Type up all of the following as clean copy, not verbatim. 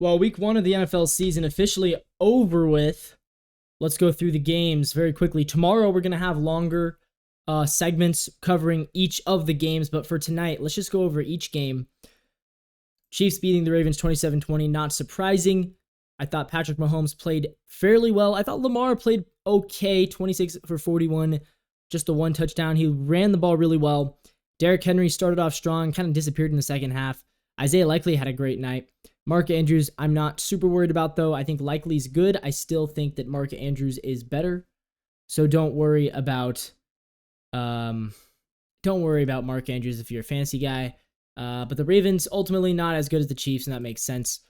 Well, week one of the NFL season officially over with. Let's go through the games very quickly. Tomorrow, we're going to have longer segments covering each of the games. But for tonight, let's just go over each game. Chiefs beating the Ravens 27-20. Not surprising. I thought Patrick Mahomes played fairly well. I thought Lamar played okay. 26 for 41. Just the one touchdown. He ran the ball really well. Derrick Henry started off strong, kind of disappeared in the second half. Isaiah Likely had a great night. Mark Andrews, I'm not super worried about, though. I think Likely's good. I still think that Mark Andrews is better. So don't worry about Mark Andrews if you're a fantasy guy. But the Ravens ultimately not as good as the Chiefs, and that makes sense.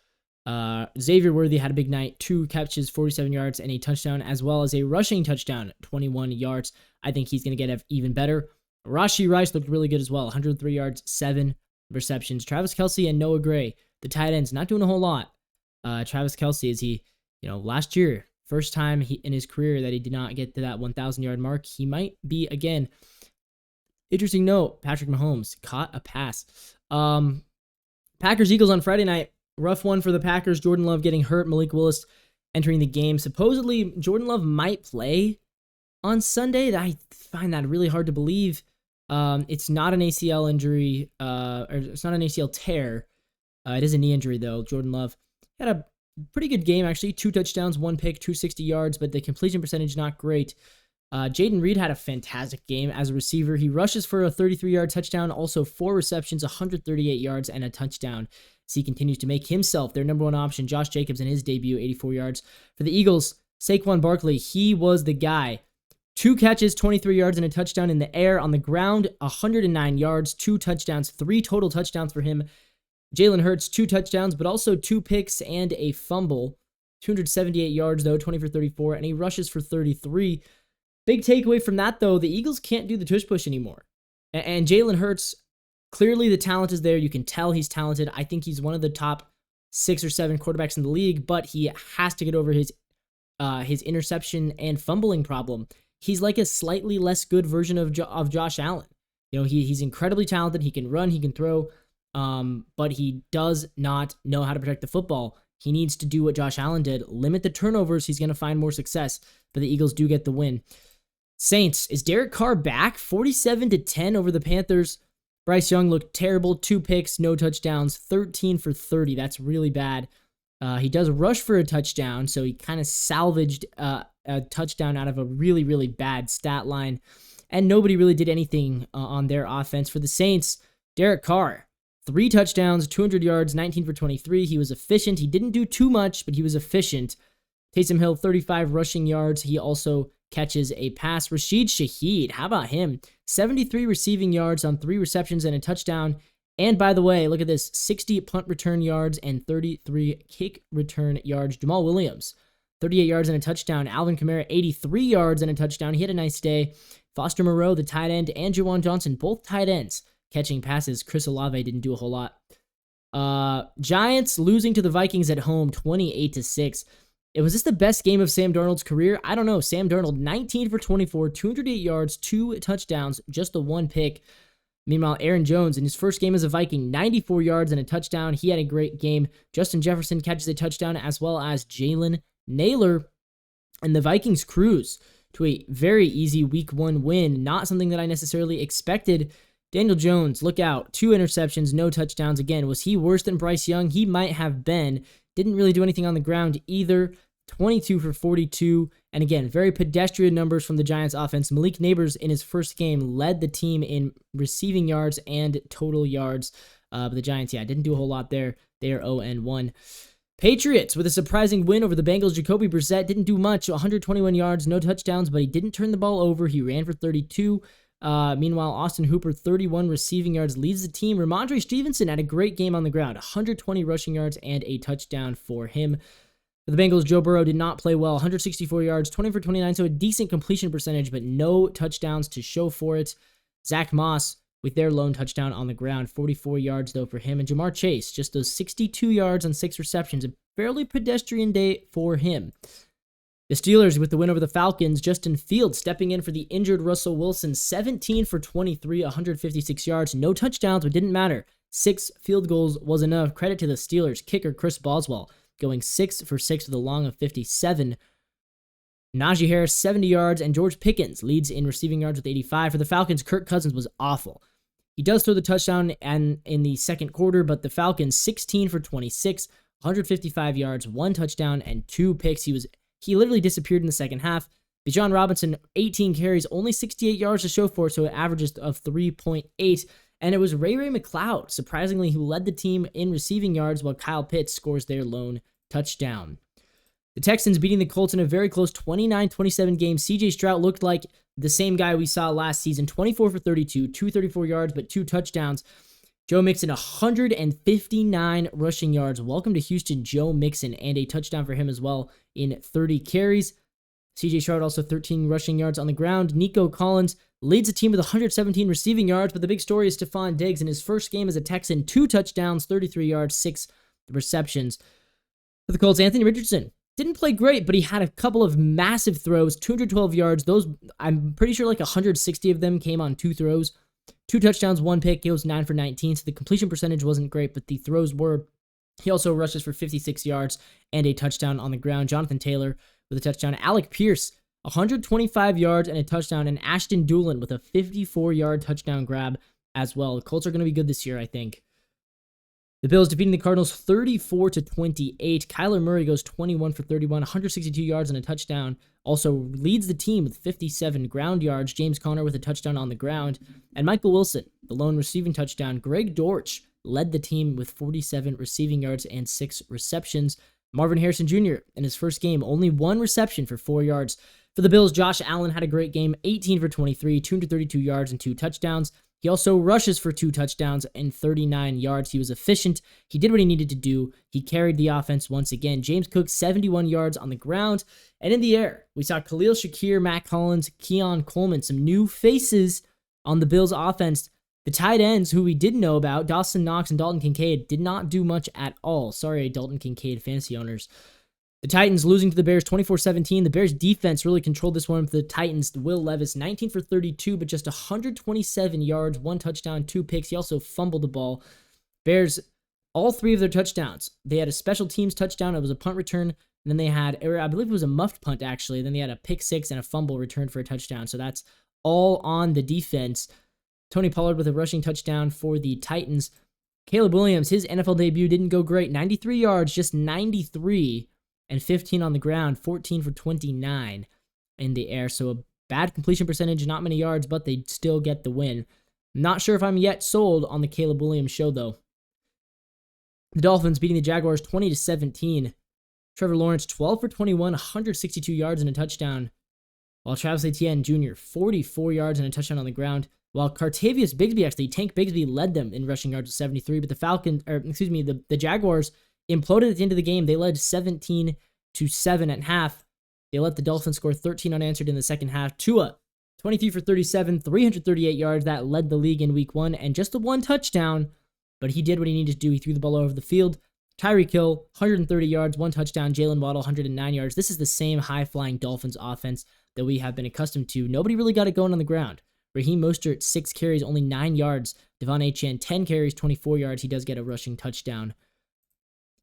Xavier Worthy had a big night, 2 catches, 47 yards, and a touchdown, as well as a rushing touchdown, 21 yards. I think he's going to get even better. Rashee Rice looked really good as well, 103 yards, 7 receptions. Travis Kelce and Noah Gray, the tight ends, not doing a whole lot. Travis Kelce, last year, first time in his career that he did not get to that 1,000-yard mark. He might be again. Interesting note, Patrick Mahomes caught a pass. Packers-Eagles on Friday night. Rough one for the Packers. Jordan Love getting hurt. Malik Willis entering the game. Supposedly, Jordan Love might play on Sunday. I find that really hard to believe. It's not an ACL injury, or it's not an ACL tear. It is a knee injury, though. Jordan Love had a pretty good game, actually. 2 touchdowns, 1 pick, 260 yards, but the completion percentage not great. Jaden Reed had a fantastic game as a receiver. He rushes for a 33-yard touchdown, also 4 receptions, 138 yards, and a touchdown. As he continues to make himself their number one option. Josh Jacobs in his debut, 84 yards. For the Eagles, Saquon Barkley, he was the guy. 2 catches, 23 yards, and a touchdown in the air. On the ground, 109 yards, 2 touchdowns, 3 total touchdowns for him. Jalen Hurts, 2 touchdowns, but also 2 picks and a fumble. 278 yards, though, 20 for 34, and he rushes for 33. Big takeaway from that, though, the Eagles can't do the tush push anymore. And Jalen Hurts, clearly the talent is there. You can tell he's talented. I think he's one of the top 6 or 7 quarterbacks in the league, but he has to get over his interception and fumbling problem. He's like a slightly less good version of Josh Allen. He's incredibly talented. He can run, he can throw, but he does not know how to protect the football. He needs to do what Josh Allen did, limit the turnovers. He's going to find more success, but the Eagles do get the win. Saints, is Derek Carr back? 47-10 over the Panthers. Bryce Young looked terrible. 2 picks, no touchdowns, 13 for 30. That's really bad. He does rush for a touchdown, so he kind of salvaged a touchdown out of a really, really bad stat line. And nobody really did anything on their offense. For the Saints, Derek Carr, 3 touchdowns, 200 yards, 19 for 23. He was efficient. He didn't do too much, but he was efficient. Taysom Hill, 35 rushing yards. He also catches a pass. Rashid Shaheed, how about him? 73 receiving yards on 3 receptions and a touchdown. And by the way, look at this, 60 punt return yards and 33 kick return yards. Jamal Williams, 38 yards and a touchdown. Alvin Kamara, 83 yards and a touchdown. He had a nice day. Foster Moreau, the tight end, and Juwan Johnson, both tight ends, catching passes. Chris Olave didn't do a whole lot. Giants losing to the Vikings at home, 28-6. Was this the best game of Sam Darnold's career? I don't know. Sam Darnold, 19 for 24, 208 yards, 2 touchdowns, just the 1 pick. Meanwhile, Aaron Jones, in his first game as a Viking, 94 yards and a touchdown. He had a great game. Justin Jefferson catches a touchdown, as well as Jalen Naylor. And the Vikings cruise to a very easy Week 1 win. Not something that I necessarily expected. Daniel Jones, look out. 2 interceptions, no touchdowns. Again, was he worse than Bryce Young? He might have been. Didn't really do anything on the ground either. 22 for 42. And again, very pedestrian numbers from the Giants offense. Malik Neighbors in his first game led the team in receiving yards and total yards. But the Giants, didn't do a whole lot there. They are 0-1. Patriots with a surprising win over the Bengals. Jacoby Brissett didn't do much. 121 yards, no touchdowns, but he didn't turn the ball over. He ran for 32. Meanwhile, Austin Hooper, 31 receiving yards, leads the team. Ramondre Stevenson had a great game on the ground. 120 rushing yards and a touchdown for him. For the Bengals, Joe Burrow did not play well. 164 yards, 20 for 29, so a decent completion percentage, but no touchdowns to show for it. Zach Moss with their lone touchdown on the ground. 44 yards, though, for him. And Jamar Chase, just those 62 yards on 6 receptions. A fairly pedestrian day for him. The Steelers with the win over the Falcons. Justin Fields stepping in for the injured Russell Wilson. 17 for 23, 156 yards. No touchdowns, but didn't matter. 6 field goals was enough. Credit to the Steelers. Kicker Chris Boswell. going 6 for 6 with a long of 57. Najee Harris, 70 yards, and George Pickens leads in receiving yards with 85. For the Falcons, Kirk Cousins was awful. He does throw the touchdown and in the second quarter, but the Falcons 16 for 26, 155 yards, 1 touchdown, and 2 picks. He literally disappeared in the second half. Bijan Robinson, 18 carries, only 68 yards to show for it, so it averages of 3.8. And it was Ray McCloud, surprisingly, who led the team in receiving yards while Kyle Pitts scores their lone touchdown. The Texans beating the Colts in a very close 29-27 game. CJ Stroud looked like the same guy we saw last season, 24 for 32, 234 yards, but 2 touchdowns. Joe Mixon, 159 rushing yards. Welcome to Houston, Joe Mixon, and a touchdown for him as well in 30 carries. CJ Stroud also 13 rushing yards on the ground. Nico Collins leads the team with 117 receiving yards, but the big story is Stephon Diggs in his first game as a Texan, 2 touchdowns, 33 yards, 6 receptions. For the Colts, Anthony Richardson didn't play great, but he had a couple of massive throws, 212 yards. Those, I'm pretty sure like 160 of them came on 2 throws. 2 touchdowns, 1 pick. He was 9 for 19, so the completion percentage wasn't great, but the throws were. He also rushes for 56 yards and a touchdown on the ground. Jonathan Taylor with a touchdown. Alec Pierce, 125 yards and a touchdown, and Ashton Doolin with a 54-yard touchdown grab as well. The Colts are going to be good this year, I think. The Bills defeating the Cardinals 34-28. Kyler Murray goes 21 for 31, 162 yards and a touchdown. Also leads the team with 57 ground yards. James Conner with a touchdown on the ground. And Michael Wilson, the lone receiving touchdown. Greg Dortch led the team with 47 receiving yards and 6 receptions. Marvin Harrison Jr. in his first game, only 1 reception for 4 yards. For the Bills, Josh Allen had a great game, 18 for 23, 232 yards and 2 touchdowns. He also rushes for 2 touchdowns and 39 yards. He was efficient. He did what he needed to do. He carried the offense once again. James Cook, 71 yards on the ground. And in the air, we saw Khalil Shakir, Matt Collins, Keon Coleman, some new faces on the Bills offense. The tight ends, who we didn't know about, Dawson Knox and Dalton Kincaid, did not do much at all. Sorry, Dalton Kincaid fantasy owners. The Titans losing to the Bears 24-17. The Bears defense really controlled this one for the Titans. Will Levis, 19 for 32, but just 127 yards, 1 touchdown, 2 picks. He also fumbled the ball. Bears, all 3 of their touchdowns. They had a special teams touchdown. It was a punt return. And then they had, I believe it was a muffed punt, actually. Then they had a pick 6 and a fumble return for a touchdown. So that's all on the defense. Tony Pollard with a rushing touchdown for the Titans. Caleb Williams, his NFL debut didn't go great. 93 yards, just 93. And 15 on the ground, 14 for 29 in the air. So a bad completion percentage, not many yards, but they still get the win. Not sure if I'm yet sold on the Caleb Williams show, though. The Dolphins beating the Jaguars 20-17. Trevor Lawrence, 12 for 21, 162 yards and a touchdown. While Travis Etienne Jr., 44 yards and a touchdown on the ground. While Cartavius Bigsby, actually, Tank Bigsby led them in rushing yards with 73, but the Jaguars imploded at the end of the game. They led 17-7 at half. They let the Dolphins score 13 unanswered in the second half. Tua, 23 for 37, 338 yards. That led the league in week 1, and just the 1 touchdown, but he did what he needed to do. He threw the ball over the field. Tyreek Hill, 130 yards, 1 touchdown. Jalen Waddle, 109 yards. This is the same high-flying Dolphins offense that we have been accustomed to. Nobody really got it going on the ground. Raheem Mostert, 6 carries, only 9 yards. Devon Achane, 10 carries, 24 yards. He does get a rushing touchdown.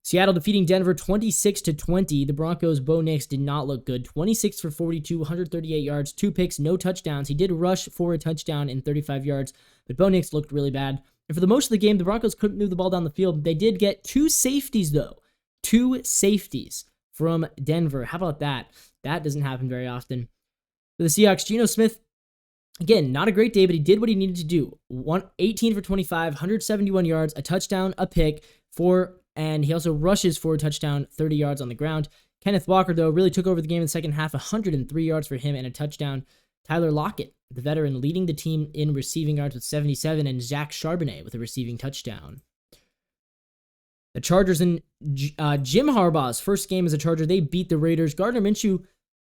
Seattle defeating Denver 26-20. The Broncos' Bo Nix did not look good. 26 for 42, 138 yards, 2 picks, no touchdowns. He did rush for a touchdown in 35 yards, but Bo Nix looked really bad. And for the most of the game, the Broncos couldn't move the ball down the field. They did get 2 safeties, though. 2 safeties from Denver. How about that? That doesn't happen very often. For the Seahawks, Geno Smith, again, not a great day, but he did what he needed to do. 18 for 25, 171 yards, a touchdown, a pick, and he also rushes for a touchdown, 30 yards on the ground. Kenneth Walker, though, really took over the game in the second half, 103 yards for him and a touchdown. Tyler Lockett, the veteran, leading the team in receiving yards with 77, and Zach Charbonnet with a receiving touchdown. The Chargers and Jim Harbaugh's first game as a Charger, they beat the Raiders. Gardner Minshew,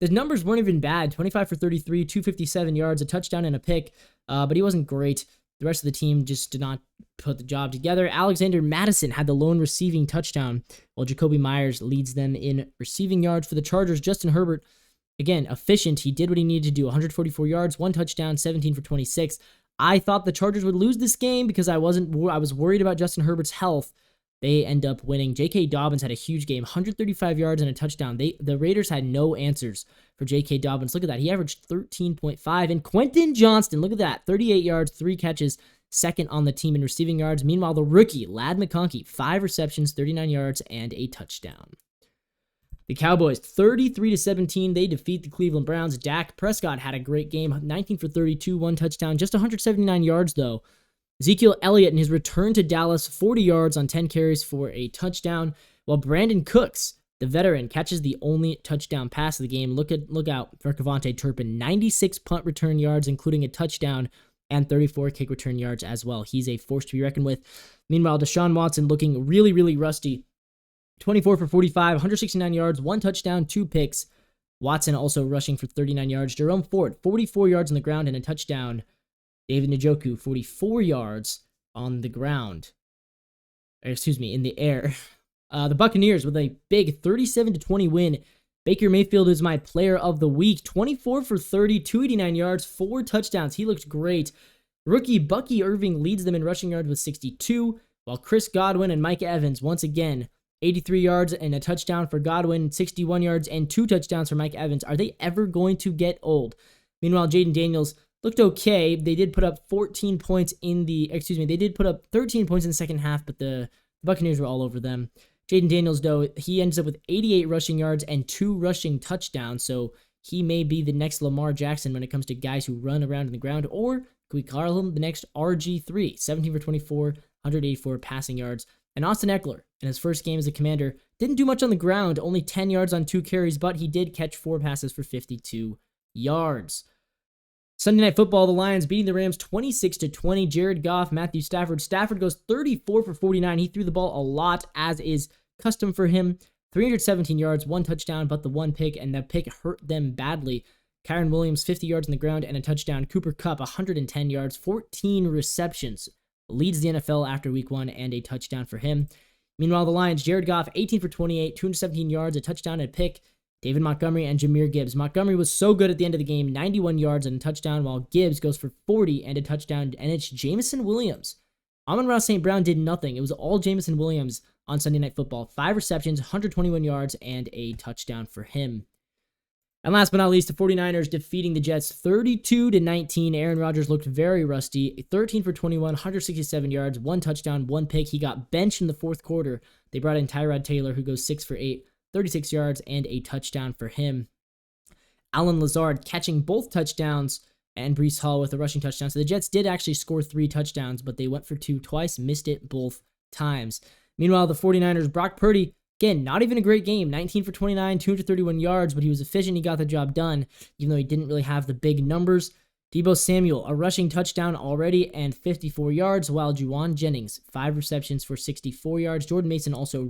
the numbers weren't even bad. 25 for 33, 257 yards, a touchdown and a pick, but he wasn't great. The rest of the team just did not put the job together. Alexander Madison had the lone receiving touchdown, while Jacoby Myers leads them in receiving yards. For the Chargers, Justin Herbert, again, efficient. He did what he needed to do. 144 yards, 1 touchdown, 17 for 26. I thought the Chargers would lose this game because I was worried about Justin Herbert's health, They end up winning. J.K. Dobbins had a huge game, 135 yards and a touchdown. The Raiders had no answers for J.K. Dobbins. Look at that. He averaged 13.5. And Quentin Johnston, look at that, 38 yards, 3 catches, second on the team in receiving yards. Meanwhile, the rookie, Ladd McConkey, 5 receptions, 39 yards, and a touchdown. The Cowboys, 33-17, they defeat the Cleveland Browns. Dak Prescott had a great game, 19 for 32, 1 touchdown, just 179 yards though. Ezekiel Elliott in his return to Dallas, 40 yards on 10 carries for a touchdown, while Brandon Cooks, the veteran, catches the only touchdown pass of the game. Look out for Kevontae Turpin, 96 punt return yards, including a touchdown, and 34 kick return yards as well. He's a force to be reckoned with. Meanwhile, Deshaun Watson looking really, really rusty. 24 for 45, 169 yards, 1 touchdown, 2 picks. Watson also rushing for 39 yards. Jerome Ford, 44 yards on the ground and a touchdown. David Njoku, 44 yards on the ground. In the air. The Buccaneers with a big 37-20 win. Baker Mayfield is my player of the week. 24 for 30, 289 yards, 4 touchdowns. He looked great. Rookie Bucky Irving leads them in rushing yards with 62, while Chris Godwin and Mike Evans, once again, 83 yards and a touchdown for Godwin, 61 yards and 2 touchdowns for Mike Evans. Are they ever going to get old? Meanwhile, Jaden Daniels looked okay. They did put up 13 points in the second half, but the Buccaneers were all over them. Jaden Daniels, though, he ends up with 88 rushing yards and 2 rushing touchdowns, so he may be the next Lamar Jackson when it comes to guys who run around in the ground, or could we call him the next RG3, 17 for 24, 184 passing yards. And Austin Eckler, in his first game as a Commander, didn't do much on the ground, only 10 yards on 2 carries, but he did catch 4 passes for 52 yards. Sunday Night Football, the Lions beating the Rams 26-20. Jared Goff, Matthew Stafford. Stafford goes 34 for 49. He threw the ball a lot, as is custom for him. 317 yards, 1 touchdown, but the 1 pick, and that pick hurt them badly. Kyron Williams, 50 yards on the ground and a touchdown. Cooper Kupp, 110 yards, 14 receptions. Leads the NFL after week 1 and a touchdown for him. Meanwhile, the Lions, Jared Goff, 18 for 28, 217 yards, a touchdown and a pick. David Montgomery and Jahmyr Gibbs. Montgomery was so good at the end of the game, 91 yards and a touchdown, while Gibbs goes for 40 and a touchdown, and it's Jameson Williams. Amon-Ra St. Brown did nothing. It was all Jameson Williams on Sunday Night Football. 5 receptions, 121 yards, and a touchdown for him. And last but not least, the 49ers defeating the Jets 32-19. Aaron Rodgers looked very rusty. 13 for 21, 167 yards, 1 touchdown, 1 pick. He got benched in the fourth quarter. They brought in Tyrod Taylor, who goes 6 for 8, 36 yards, and a touchdown for him. Allen Lazard catching both touchdowns, and Breece Hall with a rushing touchdown. So the Jets did actually score 3 touchdowns, but they went for 2 twice, missed it both times. Meanwhile, the 49ers, Brock Purdy, again, not even a great game. 19 for 29, 231 yards, but he was efficient. He got the job done, even though he didn't really have the big numbers. Deebo Samuel, a rushing touchdown already and 54 yards, while Juwan Jennings, 5 receptions for 64 yards. Jordan Mason also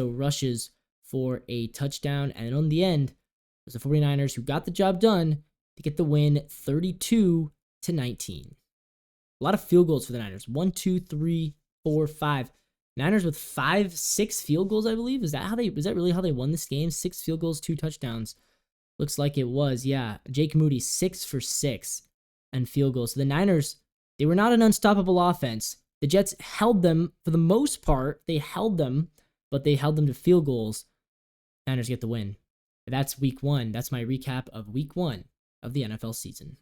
rushes for a touchdown. And in the end, it was the 49ers who got the job done to get the win 32-19. A lot of field goals for the Niners. 1, 2, 3, 4, 5. Niners with 6 field goals, I believe. Was that really how they won this game? 6 field goals, 2 touchdowns. Looks like it was, yeah. Jake Moody, 6 for 6 and field goals. So the Niners, they were not an unstoppable offense. The Jets held them for the most part. They held them, but they held them to field goals. Niners get the win. That's week 1. That's my recap of week 1 of the NFL season.